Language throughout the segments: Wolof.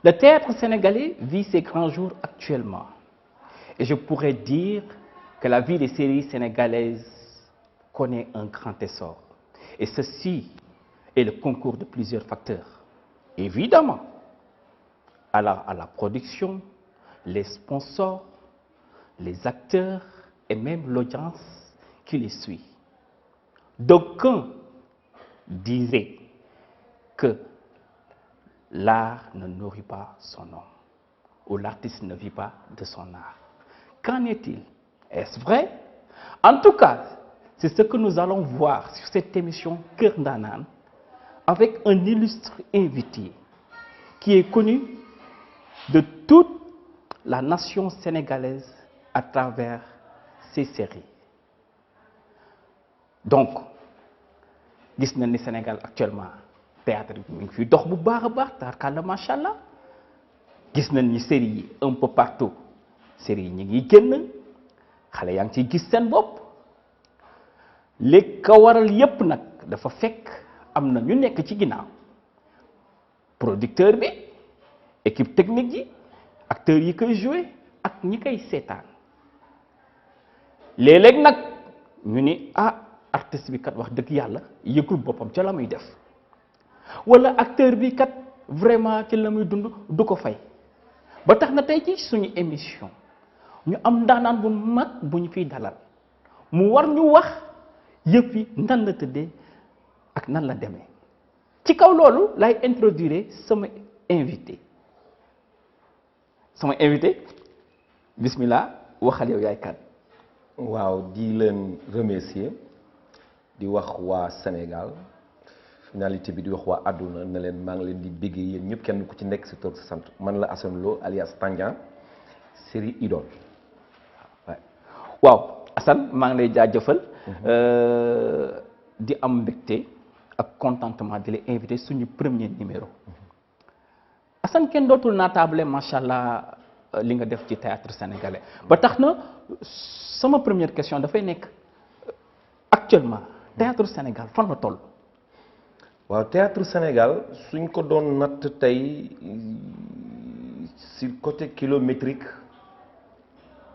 Le théâtre sénégalais vit ses grands jours actuellement. Et je pourrais dire que la vie des séries sénégalaises connaît un grand essor. Et ceci est le concours de plusieurs facteurs. Évidemment, à la production, les sponsors, les acteurs et même l'audience qui les suit. D'aucuns disaient que l'art ne nourrit pas son homme, ou l'artiste ne vit pas de son art. Qu'en est-il? Est-ce vrai? En tout cas, c'est ce que nous allons voir sur cette émission Kër Ndanane avec un illustre invité qui est connu de toute la nation sénégalaise à travers ses séries. Donc, gis nañ ni Sénégal actuellement théâtre bi mi ngi fi dox bu baax a baax tarkalla macha allah gis nañ ni série yi un peu partout série yi ñu ngi génn xale yaa ngi ciy gis seen bopp léegi ka waral yépp nag dafa fekk am na ñu nekk ci ginnaaw producteur bi équipe technique yi acteurs yi koy joué ak ñi koy seetaan léeg-léeg nag ñu ni artiste bi kat wax dëgg yàlla yëgul boppam ca la muy def wala acteur bi kat vraiment ci la muy dund du ko fay ba tax na tey ci suñu émission ñu am ndaanaan bu mag bu ñu fiy dalal mu war ñu wax yëpp yi nan la tëddee ak nan la demee ci kaw loolu lay introduire sama invité bismillah waxal yow yaay kan. waaw di leen remercier di wax waa Sénégal finalité bi di wax waa àdduna ne leen maa ngi leen di béggee yéen ñëpp kenn ku ci nekk si toog sa sant man la Assane Lo alias Tandian série Idole waaw Assane maa ngi lay jaajëfal di am mbégte ak contentement di la invité suñu premier numéro Assane kenn dootul naatable macha allah li nga def ci théâtre sénégalais ba tax na sama première question dafay nekk actuellement théâtre Sénégal fan la toll. waaw théâtre Sénégal suñ ko doon natt tey si côté kilométrique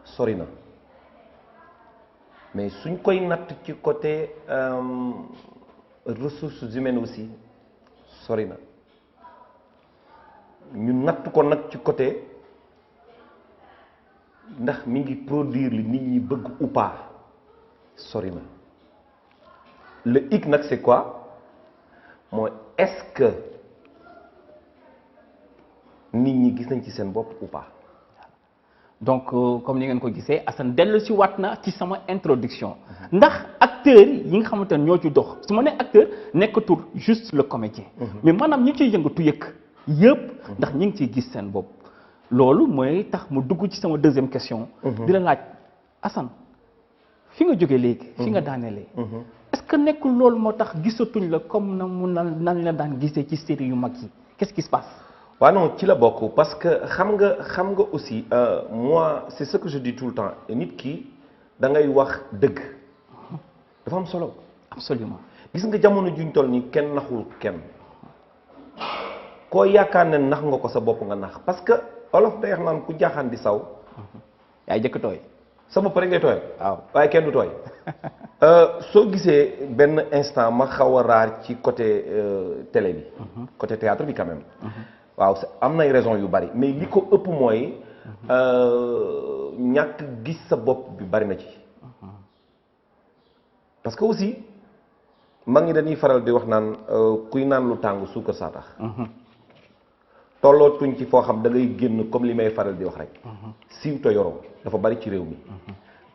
sori na mais suñ koy natt ci côté ressources humaines aussi sori na ñu natt ko nag ci côté ndax mi ngi produire li nit ñi bëgg ou pas sori na le hic nag c'est quoi mooy est-ce que nit ñi gis nañ ci seen bopp ou pas. donc comme ni ngeen ko gisee Assane dellu si waat na ci sama introduction ndax acteurs yi nga xamante ne ñoo ci dox su ma nee acteur nekkatul juste le comédien mais maanaam ñi ciy yëngatu yëpp ndax ñi ngi ciy gis seen bopp loolu mooy tax mu dugg ci sama deuxième question di la laaj Assane fi nga jógee léegi fi nga daanelee est-ce que nekkul loolu moo tax gisatuñ la comme nan la daan gisee ci série yu mag yi qu'est-ce qui se passe. waaw non ci la bokk parce que xam nga aussi moi c'est ce que je dis tout le temps nit ki da ngay wax dëgg dafa am solo. absolument gis nga jamono juñ toll nii kenn naxul kenn koo yaakaar ne nax nga ko sa bopp nga nax parce que olof day wax naan ku jaaxaan di saw. yaay jëkk tooy. sa bopp rek ngay tooy. waaw waaye kenn du tooy. soo gisee benn instant ma xaw a raar ci côté télé bi. côté théâtre bi quand même. waaw am nay raison yu bari mais li ko ëpp mooy ñàkk gis sa bopp bi bari na ci parce que aussi mag ñi dañuy faral di wax naan kuy naan lu tàng suukar saa tax tollootuñ ci foo xam da ngay génn comme li may faral di wax rek siiw te yoroo dafa bari ci réew mi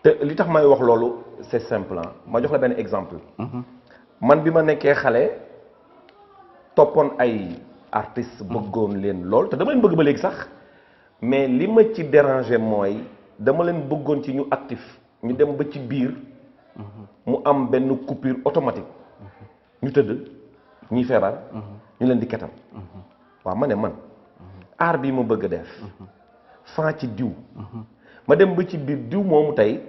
te li tax may wax loolu c'est simple ma jox la benn exemple man bi ma nekkee xale toppoon ay artiste bëggoon leen lool te dama leen bëgg ba léegi sax mais li ma ci déranger mooy dama leen bëggoon ci ñu actif ñu dem ba ci biir mu am benn coupure automatique ñu tëdd ñuy feebar ñu leen di ketal waaw ma ne man aar bi ma bëgg a def fan ci diw ma dem ba ci biir diw moomu tey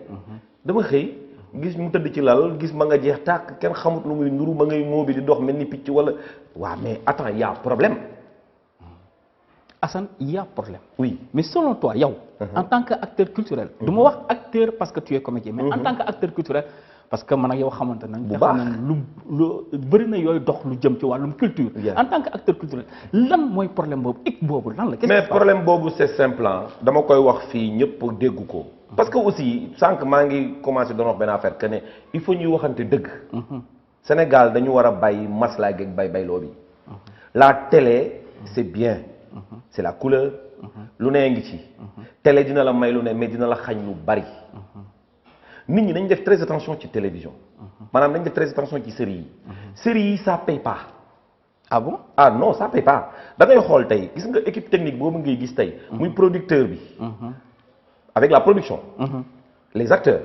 dama xëy gis mu tëdd ci lal gis ma nga jeex tàkk kenn xamut lu muy nuru ma ngay moo bi di dox mel ni picc wala waaw mais attends y a problème Assane, il y a problème. Oui. Mais selon toi, yow, en tant qu'acteur culturel, du ma wax acteur parce que tu es comédien, mais en tant qu'acteur culturel, parce que man ak yow xamante nañ. bu baax lu bëri na yooyu dox lu jëm ci wàllum culture. En tant qu'acteur culturel lan mooy problème boobu hic boobu lan la. mais problème boobu c'est simple dama koy wax fii ñëpp dégg ko. parce que aussi sànq maa ngi commencé doon wax benn affaire que ne il faut ñuy waxante dëgg. Sénégal dañu war a bàyyi maslaa geeg bayloo bi. La télé c'est bien. C'est la couleur. lu nee ngi ci. télé dina la may lu ne mais dina la xañ lu bari. nit ñi dañ def très attention ci télévision. maanaam dañ def très attention ci série yi. série yi ça paye pas. ah bon ah non ça paye pas da ngay xool tey gis nga équipe technique boobu ngay gis tey. muy producteur bi. avec la production. les acteurs.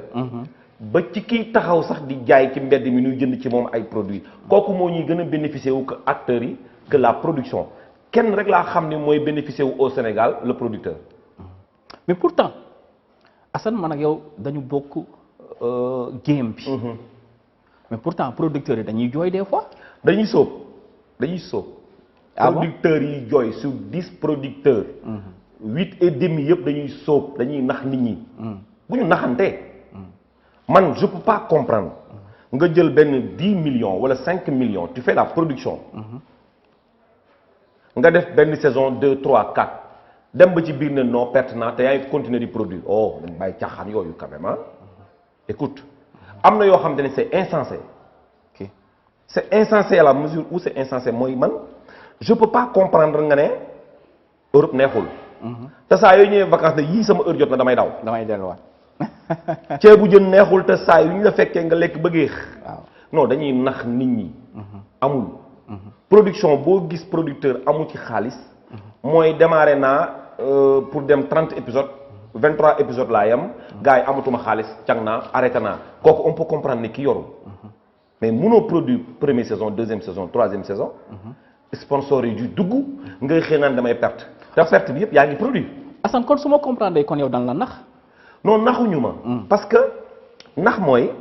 ba ci kiy taxaw sax di jaay ci mbedd mi ñuy jënd ci moom ay produits kooku moo ñuy gën a bénéficier wu que acteurs yi que la production kenn rek laa xam ni mooy bénéficier wu au Sénégal le producteur. mais pourtant Assane man ak yow dañu bokk game bi. mais pourtant producteurs yi dañuy jooy des fois. dañuy sóob. Ah bon? Producteurs yi jooy sur 10 producteurs. 8 et demi yëpp dañuy sóob dañuy nax nit ñi. bu ñu naxantee. man je peux pas comprendre. nga jël benn 10 millions wala 5 millions tu fais la production. nga def benn saison 2 3 4 dem ba ci biir ne non pertinent te yaa ngi continuer di produire oh dañ bàyyi caaxaan yooyu quand même écoute am na yoo xam ne c'est insensé. ok c'est insensé à la mesure où c'est insensé mooy man je peux pas comprendre nga ne Europe neexul. te saa yooyu ñëwee vacances ne yii sama heure jot na damay daw. damay delluwaat. ceebu jën neexul te saa yu ñu la fekkee nga lekk ba géex. waaw non dañuy nax nit ñi. amul. production boo gis producteur amu ci xaalis. mooy démarré naa pour dem 30 épisodes 23 épisodes laa yam gars yi amatuma xaalis càng naa arrêté naa kooku on peut comprendre ni ki yoru. mais munoo produire première saison deuxième saison troisième saison. sponsor yi du dugg ngay xëy naan damay perte te perte bi yëpp yaa ngi produit. Assane kon su ma comprendre kon yow dan la nax. non naxuñu ma. parce que nax mooy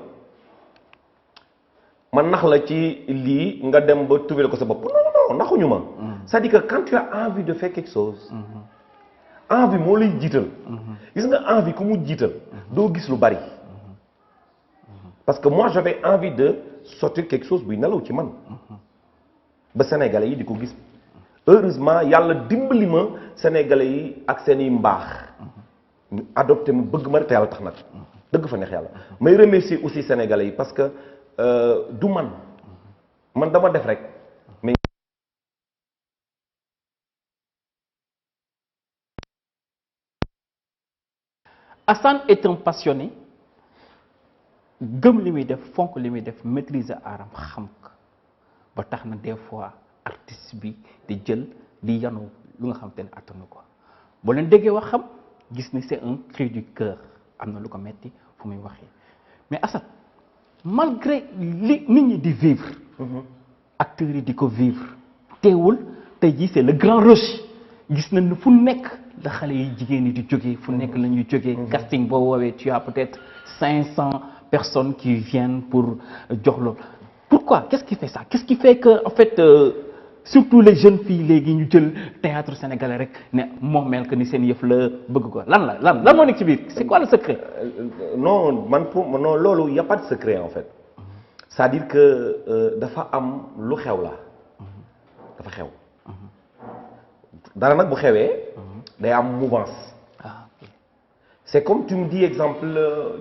man nax la ci lii nga dem ba trouver ko sa bopp non naxuñu ma. c'est-à-dire que quand tu as envie de faire quelque chose. envie moo lay jiital. gis nga envie ku mu jiital. doo gis lu bari. parce que moi j'avais envie de sortir quelque chose buy nelaw ci man. ba sénégalais yi di ko gis. heureusement yàlla dimbali ma sénégalais yi ak seeni mbaax. ñu adopté ma bëgg ma rek te yàlla tax nag. dëgg fa neex yàlla. may remercier aussi sénégalais yi parce que du man dama def rek mais. Assane est un passionné gëm li muy def fonk li muy def maîtriser aaram xam ko ba tax na des fois artiste bi di jël di yanu lu nga xam te ne attanu ko boo leen déggee wax xam gis ni c'est un cri du cœur am na lu ko metti fu muy waxee mais Assane malgré li nit ñi di vivre acteurs yi di ko vivre teewul tey jii c'est le grand rush gis nañ ne fu nekk la xale yi jigéen ñi di jógee fu nekk la ñuy jógee casting boo woowee tu as peut-être 500 personnes qui viennent pour jox loolu pourquoi qu'est-ce qui fait ça qu'est-ce qui fait que en fait surtout les jeunes filles léegi ñu jël théâtre sénégalais rek ne moom mel que ni seen yëf la bëgg ko lan moo nekk ci biir c'est quoi le secret. non non loolu y a pas de secret en fait c'est-à-dire que dafa am lu xew la dafa xew dara nag bu xewee day am mouvance. c'est comme tu me dis exemple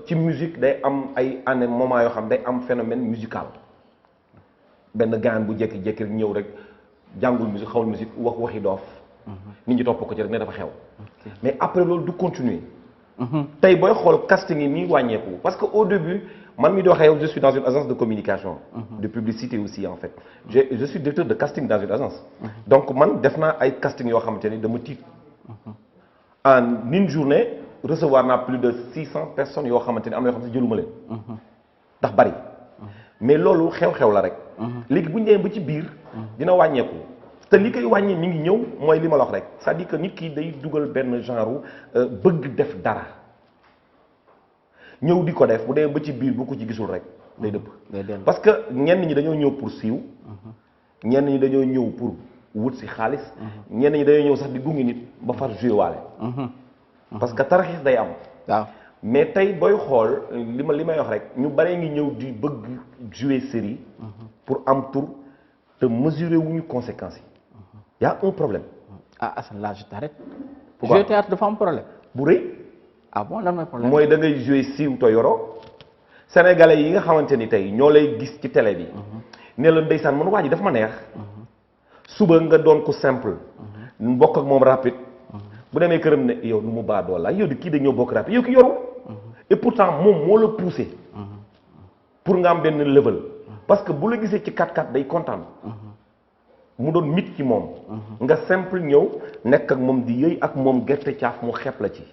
ci musique day am ay année moment yoo xam day am phénomène musical benn gaan bu jékki-jékki rek ñëw rek jàngul musique xawul musique waxi doof nit ñi topp ko ci rek ne dafa xew mais après loolu du continuer tey booy xool casting yi mi wàññeeku parce que au début man mi di waxee yow je suis dans une agence de communication de publicité aussi en fait je suis directeur de casting dans une agence donc man def naa ay casting yoo xamante ni dama tiit en une journée recevoir naa plus de 600 personnes yoo xamante ni am na yoo xam ne jëluma leen ndax bari mais loolu xew-xew la rek léegi bu ñu demee ba ci biir dina wàññeeku te li koy wàññi mi ngi ñëw mooy li ma la wax rek c'est-à-dire que nit ki day dugal benn genre bëgg def dara ñëw di ko def bu demee ba ci biir bu ko ci gisul rek day dëpp parce que ñenn ñi dañoo ñëw pour siiw ñenn ñi dañoo ñëw pour wut si xaalis ñenn ñi dañuy ñëw sax di gunge nit ba far joué waale parce que tarxiis day am waaw mais tey booy xool li may wax rek ñu bare ngi ñëw di bëgg jouer série pour am tour te mesurer wuñu conséquences yi y a un problème Assane là je t'arrête jouer théâtre dafa am problème bu rëy ah bon lan mooy problème mooy da ngay jouer siiw to yoro sénégalais yi nga xamante ni tey ñoo lay gis ci télé bi ne la ndeysaan man waa ji dafa ma neex suba nga doon ko simple bokk ak moom rapide bu demee këram ne yow nu mu baa dool la yow di kii dañoo bokk rapide yow ki yoru et pourtant moom moo la poussé pour nga am benn level parce que bu la gisee ci 4-4 day kontaan mu doon mit ci moom nga simple ñëw nekk ak moom di yëy ak moom gerte caaf mu xeeb la ci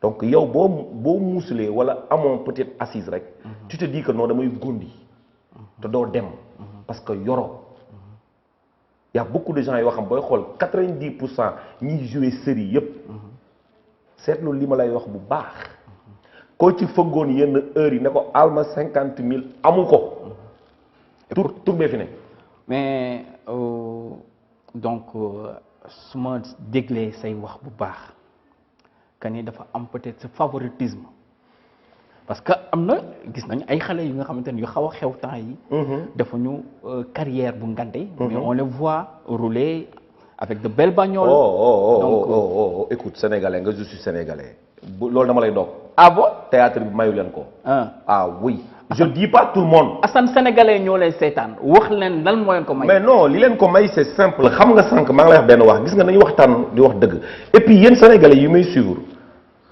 donc yow boo muusulee wala amoon peut-être assise rek tu te dis que non damay gondi te doo dem parce que yoro y a beaucoup de gens yoo xam booy xool 90% ñiy jouer série yépp seetlu li ma lay wax bu baax koo ci fëggoon yenn heures yi ne ko alma 50 000 amu ko tur bee fi ne mais donc su ma déglee say wax bu baax que ni dafa am peut-être ce favoritisme parce que am na gis nañu ay xale yu nga xamante ne yu xaw a xew temps yi dafa ñu carrière bu ngande mais on les voit rouler avec de belles bagnoles donc écoute sénégalais nga je suis sénégalais loolu dama lay doog ah bon théâtre bi mayu leen ko ah oui je dis pas tout le monde Assane sénégalais ñoo lay seetaan wax leen lan moo leen ko may mais non li leen ko may c'est simple xam nga sànq maa ngi lay wax benn wax gis nga nañu waxtaan di wax dëgg et puis yéen sénégalais yi may suivre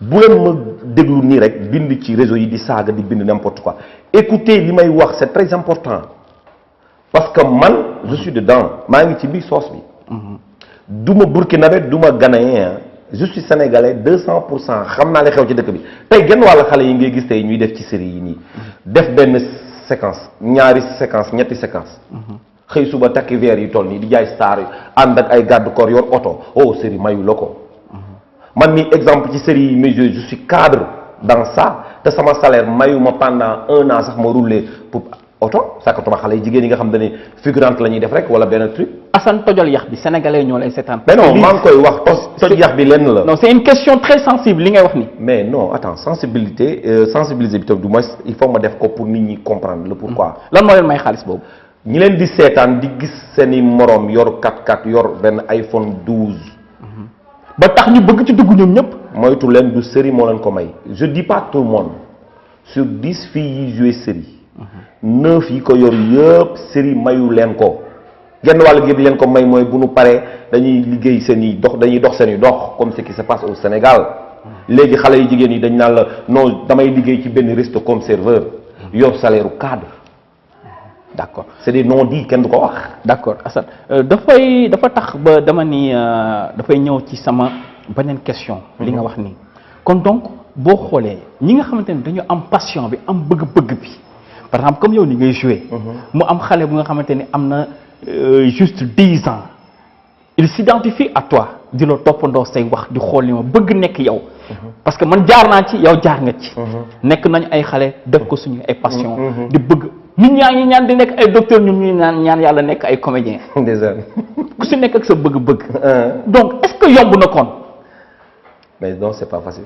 bu leen ma déglu nii rek bind ci réseau yi di saaga di bind n'importe quoi écoutez li may wax c'est très important parce que man je suis dedans maa ngi ci biir soos bi du ma burkinabé du ma ghanéen je suis sénégalais 200% xam naa li xew ci dëkk bi tey genn wàll xale yi ngay gis tey ñuy def ci série yi nii def benn séquence ñaari séquence ñetti séquence xëy suba takki verre yi toll nii di jaay star yi ànd ak ay garde corps yor oto oh série mayu la ko man mi exemple ci série yi may joué je suis cadre dans ça te sama salaire mayu ma pendant 1 an sax ma roulé pour oto sàkkatuma xale yi jigéen yi nga xam ne figurante la ñuy def rek wala benn truc. Assane tojol yax bi sénégalais ñoo lay seetaan. mais non maa ngi koy wax toj yax bi lenn la. non c'est une question très sensible li ngay wax ni mais non attends sensibiliser bi tam du moins il faut ma def ko pour nit ñi comprendre le pourquoi. lan moo leen may xaalis boobu. ñi leen di seetaan di gis seeni moroom yor 4x4 yor benn iPhone 12. ba tax ñu bëgg ci dugg ñoom ñëpp. moytu leen du série moo leen ko may je dis pas tout le monde sur 10 filles yi joué série 9 yi ko yor yëpp série mayu leen ko genn wàll gi leen ko may mooy bu nu paree dañuy liggéey seen i dox dañuy dox seen i dox comme ce qui se passe au Sénégal léegi xale yu jigéen yi dañ naan la non damay liggéey ci benn resto comme serveur yor salaire u cadre d'accord c'est des non-dits kenn du ko wax. d'accord Assane dafa tax ba dama ni dafay ñëw ci sama beneen question. li nga wax nii kon donc boo xoolee ñi nga xamante ne dañu am passion bi am bëgg-bëgg bi par exemple comme yow ni ngay jouer mu am xale bu nga xamante ni am na juste 10 ans il s'identifie à toi di la toppandoo say wax di xool ni ma bëgg nekk yow. parce que man jaar naa ci yow jaar nga ci. nekk nañu ay xale def ko suñu ay passion di bëgg. nit ñaa ngi ñaan di nekk ay docteur ñun ñuy ñaan yàlla nekk ay comédien ku si nekk ak sa bëgg-bëgg. donc est-ce que yomb na kon. mais non c'est pas facile.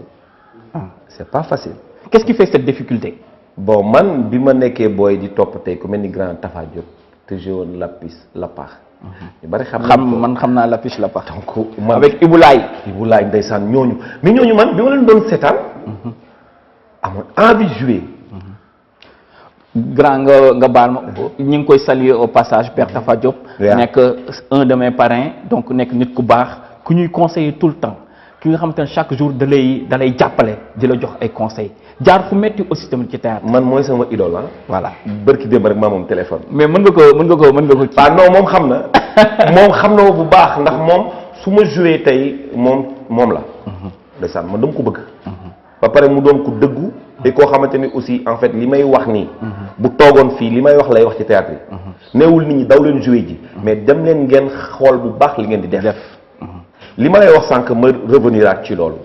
c'est pas facile. qu'est-ce qui fait cette difficulté. bon man bi ma nekkee booy di topp tey ku mel ni grand Tafa Diop te joué Lapis Lapaax. ñu bari xam man xam naa Lapis Lapaax. donc man avec Ibulaay. Ibulaay ndeysaan ñooñu mais ñooñu man bi ma leen doon seetaan. amoon envie de jouer. grand nga baal ma ñu ngi koy saluer au passage Père Tafa Diop. nekk un de mes parrains donc nekk nit ku baax ku ñuy conseiller tout le temps ki nga xamante ne chaque jour da lay jàppale di la jox ay conseils jaar fu metti aussi tamit ci théâtre. man mooy sama idole ah. voilà bërki démb rek maa moom téléphone. mais mën nga ko. ah non moom xam na moom xam na bu baax ndax moom su ma joué tey moom la. ndeysaan man dama ko bëgg. ba pare mu doon ko dëggu. te koo xamante ni aussi en fait li may wax nii. bu toogoon fii li may wax lay wax ci théâtre yi. neewul nit ñi daw leen joué ji. mais dem leen ngeen xool bu baax li ngeen di def. li ma lay wax sànq ma revenir ak ci loolu.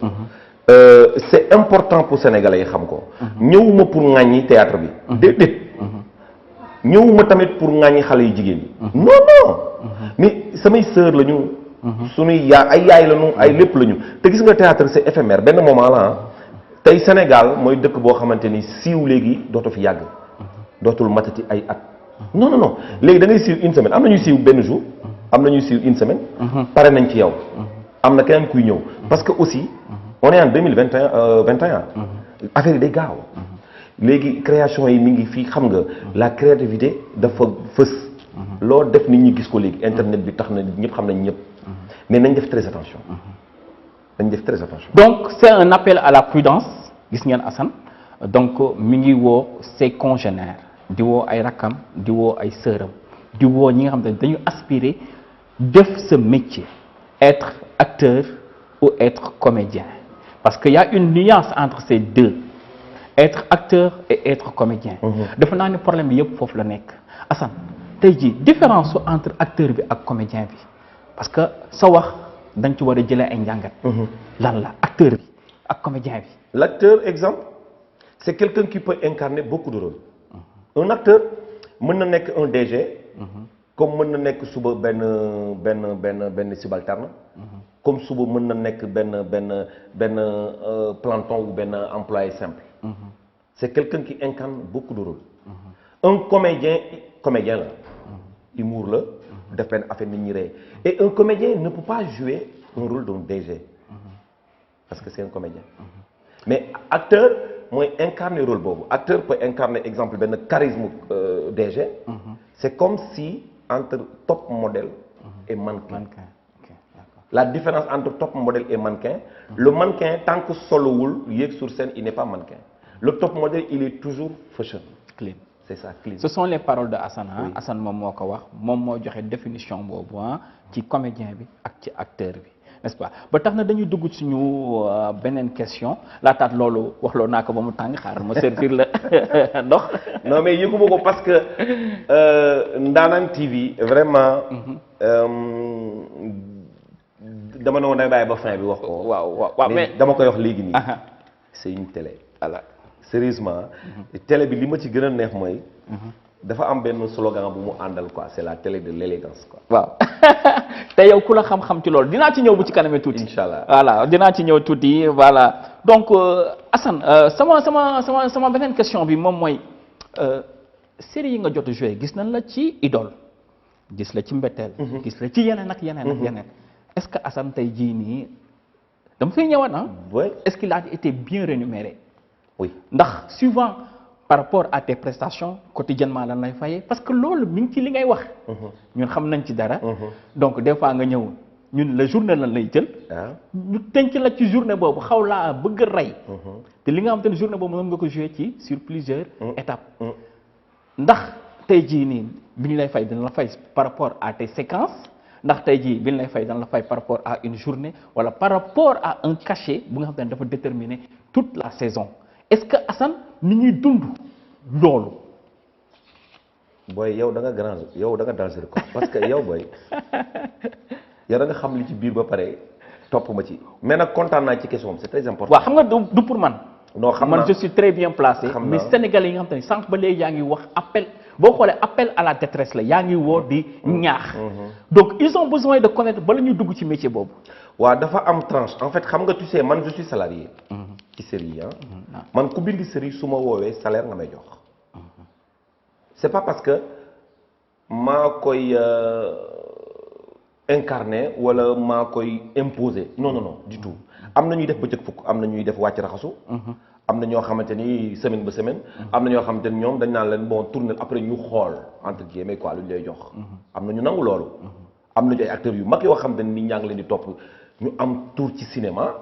c'est important pour sénégalais yi xam ko. ñëwuma pour ŋàññi théâtre bi. déedéet ñëwuma tamit pour ŋàññi xale yu jigéen yi. non non. mais samay sœur la ñu. suñuy ay yaay la ñu ay lépp la ñu te gis nga théâtre c'est éphémère benn moment la tey Sénégal mooy dëkk boo xamante ni siiw léegi dootu fi yàgg. dootul matati ay at. non non non léegi da ngay siiw une semaine am na ñuy siiw benn jour. am na ñuy siiw une semaine. pare nañ ci yow. am na keneen kuy ñëw. parce que aussi on est en 2021. affaire yi day gaaw. léegi création yi mi ngi fii xam nga la créativité dafa fës. loo def nit ñi gis ko léegi internet bi tax na ñëpp xam nañ ñëpp. mais nañ def très attention. nañ def très attention. donc c'est un appel à la prudence gis ngeen Assane donc mi ngi woo ses congénères di woo ay rakkam di woo ay sœuram di woo ñi nga xam ne dañu aspirer def ce métier être acteur ou être comédien parce que y a une nuance entre ces deux être acteur et être comédien. dafa naa ne problème bi yëpp foofu la nekk Assane tey jii différence su entre acteur bi ak comédien bi parce que sa wax da nga ci war a jëlee ay njàngat. lan la acteur bi ak comédien bi. l'acteur exemple c'est quelqu'un qui peut incarner beaucoup de rôles. un acteur mën na nekk un DG. comme mën na nekk suba benn subalterne. comme suba mën na nekk benn planton ou benn employé simple. c'est quelqu'un qui incarne beaucoup de rôles. un comédien la. humour la. def benn affaire nit ñi rey et un comédien ne peut pas jouer un rôle d'un DG. parce que c'est un comédien. mais acteur mooy incarner rôle boobu acteur peut incarner exemple benn charisme DG. c'est comme si entre top modèle et mannequin. La différence entre top modèle et mannequin, le mannequin tant que solowul yéeg sur scène il n'est pas mannequin. Le top modèle il est toujours fashion. Clean. C'est ça, clean. Ce sont les paroles de Assane. Oui. Assane moom moo ko wax moom moo joxe définition boobu ci comédien bi ak ci acteur bi n'est-ce pas ba tax na dañuy dugg suñu beneen question laataat loolu waxloo naa ko ba mu tàng xaaral ma servir la ndox. non mais yëguma ko parce que Ndaanaan TV vraiment. dama ne woon day bàyyi ba fin bi wax ko. waaw mais dama koy wax léegi nii. c'est une télé. voilà sérieusement télé bi li ma ci gën a neex mooy. dafa am benn slogan bu mu àndal quoi c'est la télé de l'élégance quoi. waaw te yow ku la xam-xam ci loolu dinaa ci ñëw bu ci kanamee tuuti. Inch'Allah voilà dinaa ci ñëw tuuti voilà donc Assane sama beneen question bi moom mooy série yi nga jot a joué gis nañ la ci Idole gis la ci Mbetteel. gis la ci yeneen ak yeneen ak yeneen. est-ce que Assane tey jii nii dama fay ñëwaat oui. est-ce qu'il a été bien rémunéré. oui ndax souvent par rapport à tes prestations quotidiennement lan lay fayee parce que loolu mi ngi ci li ngay wax. ñun xam nañ ci dara. donc des fois nga ñëw ñun la journée lan lay jël. ñu tënk la ci journée boobu xaw laa bëgg a rey. te li nga xam te ne journée boobu mën nga ko jouer ci sur plusieurs étapes. ndax tey jii nii bi ñu lay fay dina la fay par rapport à tes séquences. ndax tey jii bi ñu lay fay dana la fay par rapport à une journée wala par rapport à un cachet bu nga xam ne dafa déterminer toute la saison est-ce que Assane ni ñuy dund loolu. booy yow da nga dangereux quoi parce que yow booy yow da nga xam li ci biir ba pare topp ma ci mais nag kontaan naa ci question c'est très important. waaw xam nga du pour man. non xam naa man je suis très bien placé. mais Sénégalais yi nga xam te ne sànq ba léegi yaa ngi wax appel. boo xoolee appel à la détresse la yaa ngi woo di ñaax. donc ils ont besoin de connaître bala ñuy dugg ci métier boobu. waaw dafa am tranche en fait xam nga tu sais man je suis salarié. ci série yi man ku bind série su ma woowee salaire nga may jox. c'est pas parce que maa koy incarner wala maa koy imposer non du tout am na ñuy def bëccëg fukk am na ñuy def wàcc raxasu. am na ñoo xamante ni semaine ba semaine. am na ñoo xamante ni ñoom dañ naan leen bon tourner après ñu xool entre guillemets quoi lu ñu lay jox. am na ñu nangu loolu. am nañu ay acteurs yu mag yoo xamante ni nit ñaa ngi leen di topp ñu am tour ci cinéma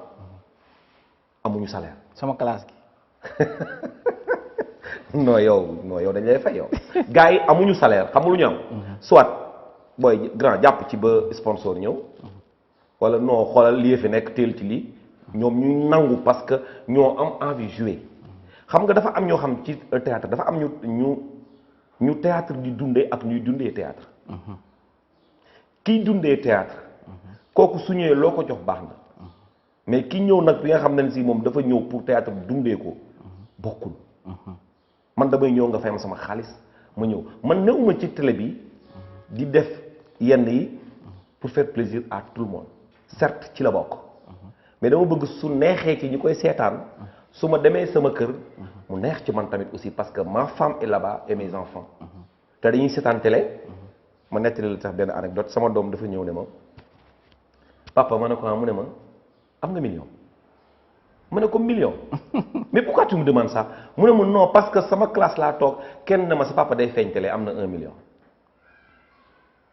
amuñu salaire. sama classe gi. non yow dañ lay fay yow. gars yi amuñu salaire xam nga lu ñu am. soit booy grand jàpp ci ba sponsor ñëw. wala non xoolal lii fi nekk teel ci lii. ñoom ñu nangu parce que ñoo am envie jouer xam nga dafa am ñoo xam ci théâtre dafa am ñu théâtre di dundee ak ñuy dundee théâtre kiy dundee théâtre kooku su ñëwee loo ko jox baax na mais ki ñëw nag bi nga xam ne si moom dafa ñëw pour théâtre dundee ko bokkul man damay ñëw nga fay ma sama xaalis ma ñëw man newuma ci télé bi di def yenn yi pour faire plaisir à tout le monde certes ci la bokk mais dama bëgg su neexee ci ñi koy seetaan su ma demee sama kër mu neex ci man tamit aussi parce que ma femme est là-bas et mes enfants te dañuy seetaan télé ma nettali la tax benn anecdote sama doom dafa ñëw ne ma papa ma ne ko mu ne ma am nga million ma ne ko million mais pourquoi tu me demandes ça mu ne ma non parce que sama classe laa toog kenn ne ma sa papa day feeñ télé am na 1 million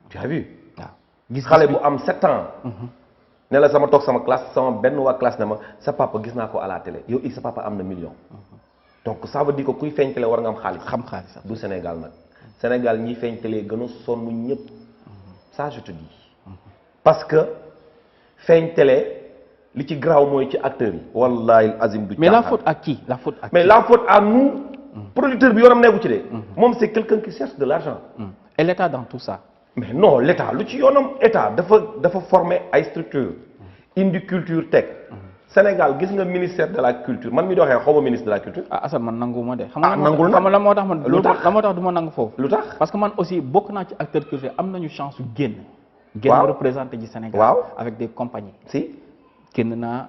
tu as vu waaw gis xale bu am 7 ans ne la sama toog sama classe sama benn waa classe ne ma sa papa gis naa ko à la télé yow sa papa am na million donc ça veut dire que kuy feeñ télé war nga am xaalis xam xaalis du Sénégal nag Sénégal ñiy feeñ télé gën a sonn ñëpp ça je te dis parce que feeñ télé li ci garaaw mooy ci acteurs yi wallahi azim du mais la faute à qui la faute à qui mais la faute à nous producteur bi yoonam nekku ci de moom c'est quelqu'un qui cherche de l'argent et l'État dans tout ça mais non l'État lu ci yoonam État dafa former ay structure indi culture teg Sénégal gis nga ministère de la culture man mi doxee xaw ma ministre de la culture ah Assane man nanguma de nangul na xam nga la moo tax man lu tax la moo tax du ma nangu foofu lu tax parce que man aussi bokk naa ci acteur culturel am nañu chance su génn waaw représenté ji Sénégal waaw avec des compagnies si génn naa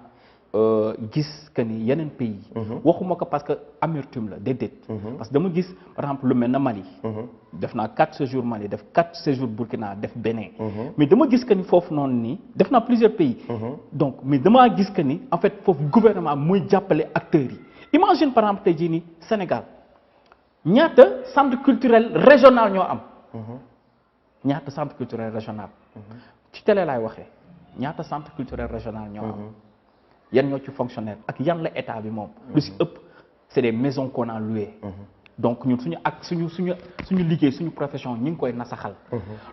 gis que ni yeneen pays waxuma ko parce que amertume la déedéet parce que dama gis par exemple lu mel na Mali def naa 4 séjours Mali def 4 séjours Burkina def Bénin mais dama gis que ni foofu noonu nii def naa plusieurs pays donc mais damaa gis que ni en fait foofu gouvernement mooy jàppale acteurs yi imagine par exemple tey jii ni Sénégal ñaata centre culturel régional ñoo am ñaata centre culturel régional ci télé laay waxee ñaata centre culturel régional ñoo am yan ñoo ci fonctionnaire ak yan la état bi moom lu si ëpp c'est des maisons qu'on a louées donc ñun suñu ak suñu liggéey suñu profession ñu ngi koy nasaxal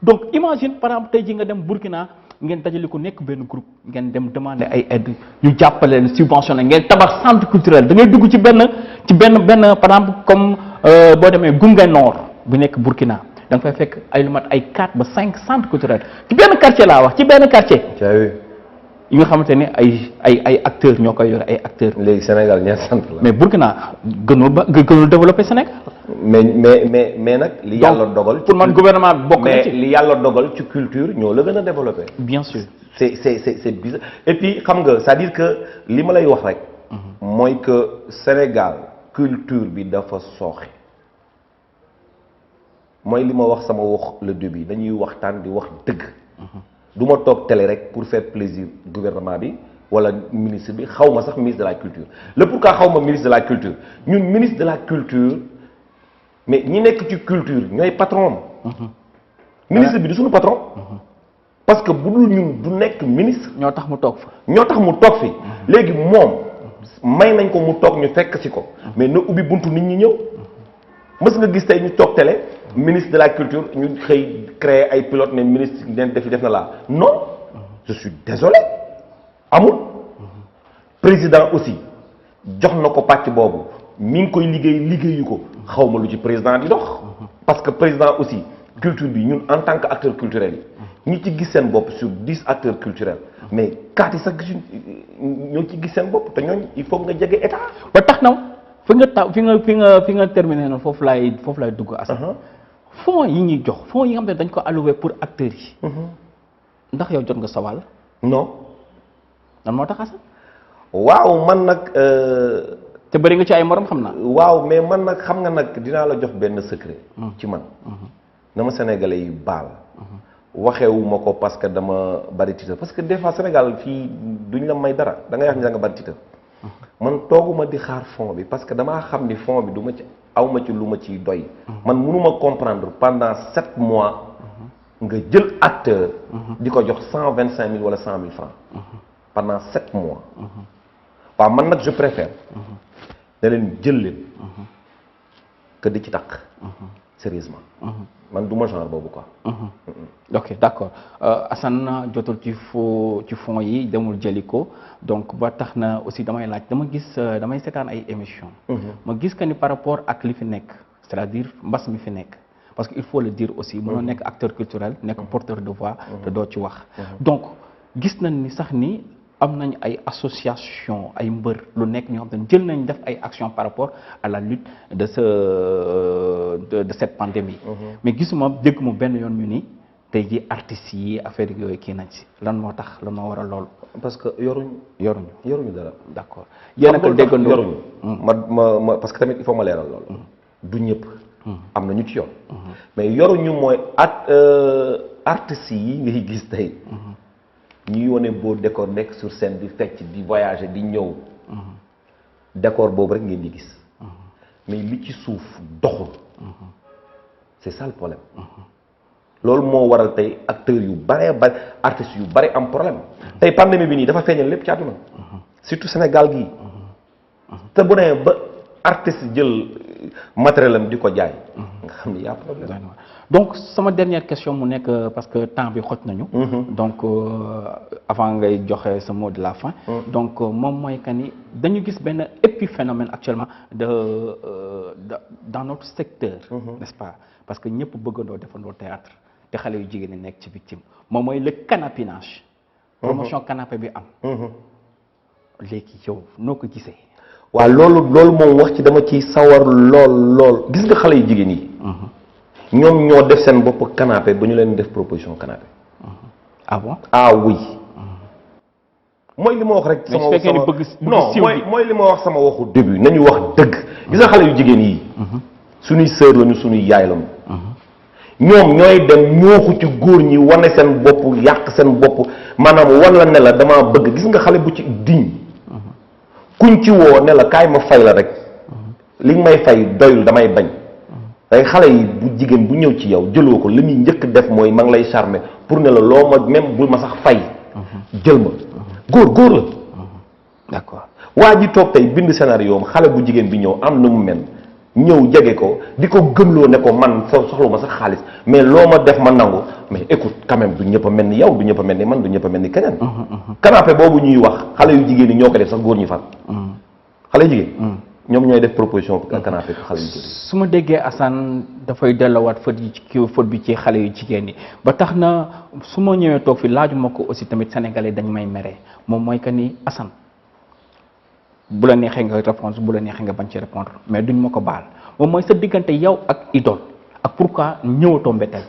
donc imagine par exemple tey ji nga dem Burkina ngeen dajale ko nekk benn groupe ngeen dem demander ay aide ñu jàppale leen subventionné ngeen tabax centre culturel da ngay dugg ci benn par exemple comme boo demee Gunga Nord bu nekk Burkina da nga fay fekk ay lu mat ay 4 ba 5 centres culturels ci benn quartier laa wax ci benn quartier yi nga xamante ne ay acteurs ñoo koy yore ay acteurs. léegi Sénégal ñaar sant la. mais Burkina gënul développé Sénégal. mais nag. li yàlla dogal pour man gouvernement bi bokk na ci. mais li yàlla dogal ci culture ñoo la gën a développé. bien sûr. c'est bizarre et puis xam nga c'est-à-dire que li ma lay wax rek. mooy que Sénégal culture bi dafa sooxe. mooy li ma wax sama wax le début dañuy waxtaan di wax dëgg. du ma toog télé rek pour faire plaisir gouvernement bi wala ministre bi xaw ma sax ministre de la culture le pourquoi xaw ma ministre de la culture ñun ministre de la culture mais ñi nekk ci culture ñooy patron ministre bi du suñu patron parce que bu dul ñun du nekk ministre ñoo tax mu toog fa fi léegi moom may nañ ko mu toog ñu fekk ci ko mais na ubbi buntu nit ñi ñëw mës nga gis tey ñu toog télé ministre de la culture ñu xëy créer ay pilote ne ministre den def na laa non je suis désolé amul président aussi jox na ko pàcc boobu mi ngi koy liggéeyu ko xaw ma lu ci président di dox parce que président aussi culture bi ñun en tant que acteur culturel yi ñi ci gis seen bopp sur 10 acteurs culturels mais 4 yi sax gisuñ ñoo ci gis seen bopp te ñooñ il faut nga jege état ba tax na fi nga terminé noonu foofu laay dugg Assane fonds yi ñuy jox fonds yi nga xam ne dañ ko alloué pour acteurs yi ndax yow jot nga sa wàll non lan moo tax Assane waaw man nag te bëri nga ci ay morom xam naa waaw mais man nag xam nga nag dinaa la jox benn secret ci man na ma sénégalais yi baal waxewu ma ko parce que dama bari titre parce que des fois Sénégal fii duñ la may dara da ngay wax ni da nga bari titre man tooguma di xaar fond bi parce que damaa xam ni fond bi du ma ci awma ci lu ma ciy doy man mënuma comprendre pendant 7 mois nga jël acteur di ko jox 125 000 wala 100 000 francs pendant 7 mois waaw man nag je préfère ne leen jël leen que di ci takk sérieusement man du ma genre boobu quoi ok d'accord Assane jotul ci fonds yi demul jëli ko donc ba tax na aussi damay laaj damay seetaan ay émission ma gis que ni par rapport ak li fi nekk c'est-à-dire mbas mi fi nekk parce que il faut le dire aussi mënoo nekk acteur culturel nekk porteur de voix te doo ci wax donc gis nañ ni sax ni am nañ ay association ay mbër lu nekk ñoo xam ne jël nañ def ay actions par rapport à la lutte de de cette pandémie. mais gisuma dégg mu benn yoon ñu ni tey jii artistes yi affaire yooyu kii nañ ci lan moo tax lan moo waral loolu. parce que yoruñu dara. d'accord yéen a ko déggandoo yoruñu. ma parce que tamit il faut ma leeral loolu. du ñëpp. am na ñu ci yor. mais yoruñu mooy artistes yi ngay gis tey. ñuy wane beau décor nekk sur scène di fecc di voyager di ñëw. décor boobu rek ngeen di gis. mais li ci suuf doxul. c'est ça le problème. loolu moo waral tey acteurs yu bare bare artistes yu bare am problème tey pandémie bi nii dafa feeñal lépp ci àdduna surtout Sénégal gii te bu nee ba artiste jël matériel am di ko jaay nga xam ni y a problème. donc sama dernière question mu nekk parce que temps bi xoj nañu. donc avant ngay joxe ce mot de la fin. donc moom mooy que ni dañu gis benn épiphénomène actuellement dans notre secteur. n'est-ce pas parce que ñëpp bëggandoo defandoo théâtre te xale yu jigéen ñi nekk ci victime moom mooy le canapinage. promotion canapé bi am. léegi yow noo ko gisee. waaw loolu moom wax ci dama ciy sawar lool gis nga xale yu jigéen yi. ñoom ñoo def seen bopp canapé ba ñu leen def proposition canapé. ah bon ah oui. mooy li ma wax rek. sama mooy li ma wax sama waxu début nañu wax dëgg. gis nga xale yu jigéen yi. suñuy sœur lañu suñuy yaay lañu. ñoom ñooy dem ñooxu ci góor ñi wane seen bopp yàq seen bopp maanaam wan la ne la damaa bëgg gis nga xale bu ci diñ kuñ ci woo ne la kaay ma fay la rek li nga may fay doyul damay bañ day xale yi bu jigéen bu ñëw ci yow jëloo ko li muy njëkk def mooy ma ngi lay charmer pour ne la loo ma même bul ma sax fay jël ma góor la d'accord waa ji toog tey bind scénario am xale bu jigéen bi ñëw am na mu mel ñëw jege ko di ko gëmloo ne ko man soxla ma sax xaalis mais loo ma def ma nangu mais écoute quand même du ñëpp a mel ni yow du ñëpp a mel ni man du ñëpp a mel ni keneen. canapé boobu ñuy wax xale yu jigéen ñi ñoo ko def sax góor ñi fan. xale yu jigéen. ñoom ñooy def proposition canapé ko xale yu jigéen. su ma déggee Assane dafay delluwaat faute bi ci xale yu jigéen ñi ba tax na su ma ñëwee toog fi laajuma ko aussi tamit sénégalais dañu may mere moom mooy que ni Assane. bu la neexee nga répondre bu la neexee nga bañ ci répondre mais duñ ma ko baal moom mooy sa diggante yow ak Idole ak pourquoi ñëwatoo Mbettel.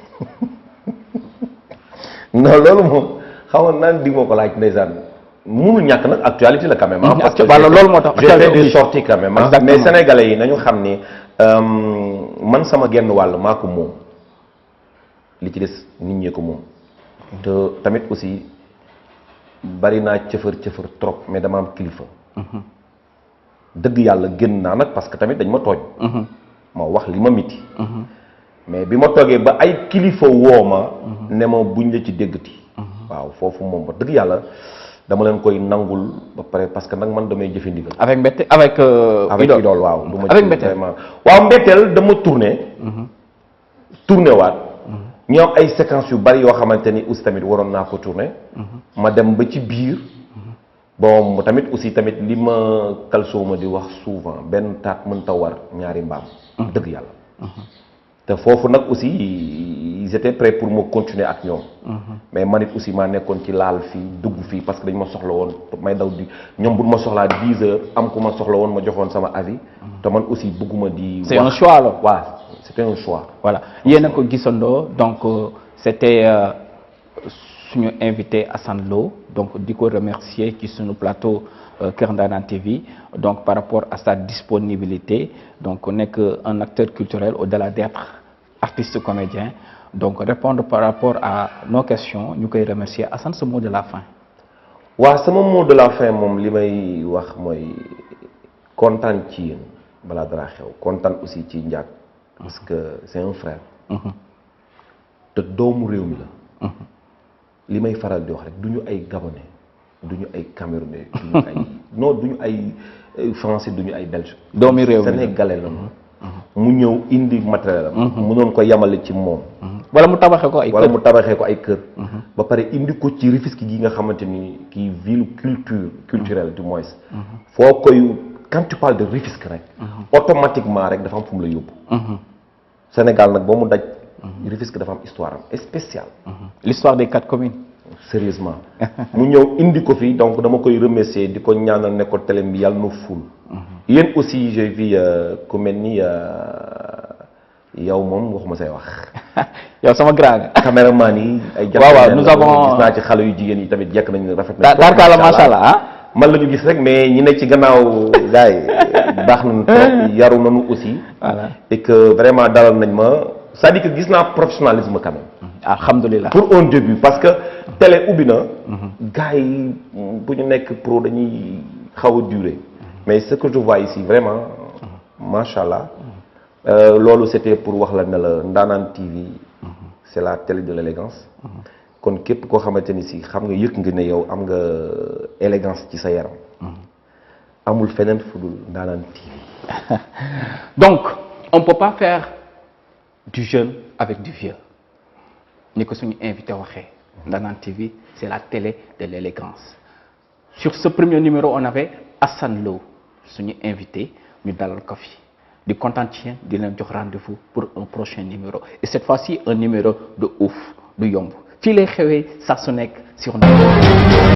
non loolu moom xamoon naa di ma ko laaj ndeysaan mënul ñàkk nag actualité la quand même. parce que loolu moo tax j'ai fait des sorties quand même. mais sénégalais yi nañu xam ni man sama genn wàll maa ko moom li ci des nit ñee ko moom. te tamit aussi bari naa cëfër trop mais dama am kilifa. dëgg yàlla génn naa nag parce que tamit dañ ma tooñ. ma wax li ma miti. mais bi ma toogee ba ay kilifa woo ma. ne ma buñ la ci déggati. waaw foofu moom ba dëgg yàlla dama leen koy nangul ba pare parce que nag man damay jëfe ndigal. avec Mbettel avec Idole waaw. du ma avec Mbettel vraiment waaw Mbettel dama tourné waat. ñu am ay séquences yu bari yoo xamante ni aussi tamit waroon naa ko tourné. ma dem ba ci biir. bon tamit aussi tamit li ma kalsoo ma di wax souvent benn taat mënta war ñaari mbaam. dëgg yàlla. te foofu nag aussi ils étaient prêts pour ma continuer ak ñoom. mais man it aussi maa nekkoon ci laal fii dugg fii parce que dañ ma soxla woon may daw di ñoom bu ma soxlaa 10 heures am ku ma soxla woon ma joxoon sama avis. te man aussi bëgguma di. c'est un choix la. waaw c'était un choix. voilà yéen a ko gisandoo donc c'était suñu invité Assane Lo donc di ko remercier ci suñu plateau Kër Ndanane TV donc par rapport à sa disponibilité donc nekk un acteur culturel au-delà d'être artiste comédien donc répondre par rapport à nos questions ñu koy remercier Assane ce mot de la fin. waaw sama mot de la fin moom li may wax mooy kontaan ci yéen balaa dara xew kontaan aussi ci Ndiack parce que c'est un frère. te doomu réew mi la. li may faral di wax rek du ñu ay Gabonais du ñu ay Camerounais du ñu ay non du ñu ay Français du ñu ay Belge. doomi réew mi Sénégalais la mu ñëw indi matériel am. mënoon ko yamale ci moom. wala mu tabaxee ko ay kër wala mu tabaxee ko ay kër. ba pare indi ko ci Rufisque gi nga xamante ni kii ville culturelle du moins. foo koy quand tu parles de Rufisque rek. automatiquement rek dafa am fu mu la yóbbu. Sénégal nag boo mu daj. Rufisque dafa am histoire am spéciale. l'histoire des 4 communes. sérieusement mu ñëw indi ko fi donc dama koy remercier di ko ñaanal ne ko télé bi yàlla na ful. yéen aussi j'ai vu ku mel ni yow moom waxuma say wax. yow sama grand. caméraman yi ay. waaw nous avons gis naa ci xale yu jigéen yi tamit jekk nañu rafet nañu. daal macha allah ah. man la ñu gis rek mais ñi nekk ci gannaaw gars yi baax nañu trop yaru nañu aussi. voilà et que vraiment dalal nañ ma c'est-à-dire que gis naa professionnalisme quand même. alhamdulilah pour un début parce que télé ubbi na. gars yi bu ñu nekk pro dañuy xaw a durer. mais ce que je vois ici vraiment macha allah. loolu c'était pour wax la ne la Ndanane TV. c'est la télé de l'élégance. kon képp koo xamante ni si xam nga yëg nga ne yow am nga élégance ci sa yaram. amul feneen fu dul Ndanane TV. donc on peut pas faire du jeune avec du vieux ni ko suñu invité waxee Ndanane TV c'est la télé de l'élégance. sur ce premier numéro on avait Assane Lo suñu invité ñu dalal ko fi di kontaan ci yéen di leen jox rendez-vous pour un prochain numéro et cette fois-ci un numéro de ouf du yomb fii lay xewee saa su nekk sur